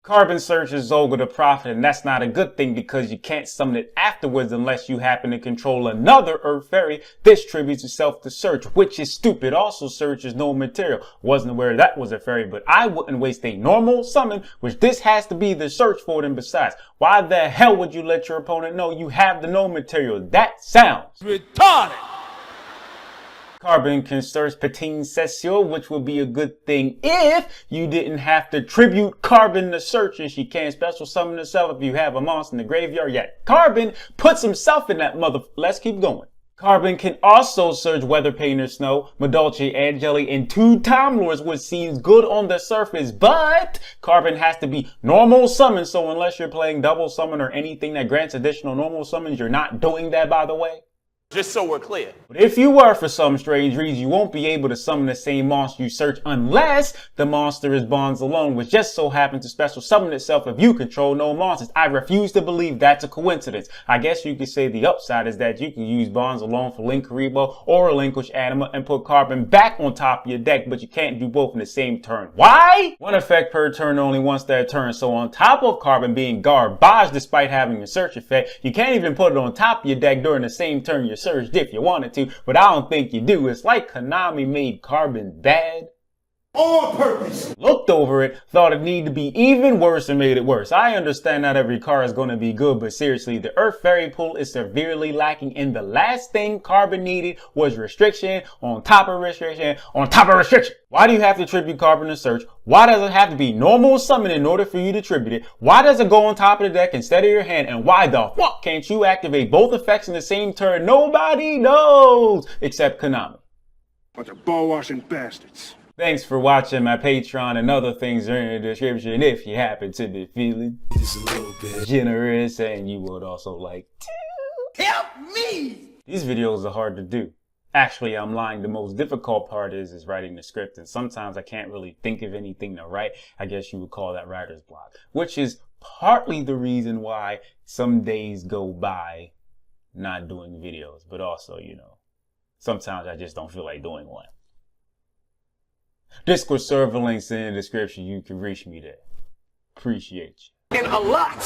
Carbon searches Olga the Prophet, and that's not a good thing because you can't summon it afterwards unless you happen to control another Earth fairy. This tributes itself to Search, which is stupid. Also, Search is no material. Wasn't aware that was a fairy, but I wouldn't waste a normal summon, which this has to be the search for it. And besides, why the hell would you let your opponent know you have the no material? That sounds retarded. Carbon can search Patine Cecile, which would be a good thing if you didn't have to tribute Carbon to search, and she can't special summon herself if you have a monster in the graveyard yet. Carbon puts himself in that mother. Let's keep going. Carbon can also search Weather Painter Snow, Madolche, Angeli, and 2 Time Lords, which seems good on the surface, but Carbon has to be normal summon, so unless you're playing double summon or anything that grants additional normal summons, you're not doing that, by the way. Just so we're clear. But if you were, for some strange reason, you won't be able to summon the same monster you search unless the monster is Bonze alone, which just so happens to special summon itself if you control no monsters. I refuse to believe that's a coincidence. I guess you could say the upside is that you can use Bonze alone for Link Karibo or Relinquish Anima and put Carbon back on top of your deck, but you can't do both in the same turn. Why? One effect per turn only once that turn, so on top of Carbon being garbage despite having a search effect, you can't even put it on top of your deck during the same turn you're searched if you wanted to, but I don't think you do. It's like Konami made Carbon bad on purpose. Looked over it, thought it needed to be even worse and made it worse. I understand not every card is going to be good, but seriously, the Earth Fairy pool is severely lacking, and the last thing Carbon needed was restriction on top of restriction on top of restriction. Why do you have to tribute Carbon to search? Why does it have to be normal summon in order for you to tribute it? Why does it go on top of the deck instead of your hand? And why the fuck can't you activate both effects in the same turn? Nobody knows except Konami. Bunch of ball-washing bastards. Thanks for watching. My Patreon and other things are in the description if you happen to be feeling just a little bit generous and you would also like to help me. These videos are hard to do. Actually, I'm lying. The most difficult part is writing the script, and sometimes I can't really think of anything to write. I guess you would call that writer's block, which is partly the reason why some days go by not doing videos, but also, you know, sometimes I just don't feel like doing one. Discord server links in the description. You can reach me there. Appreciate you. And a lot.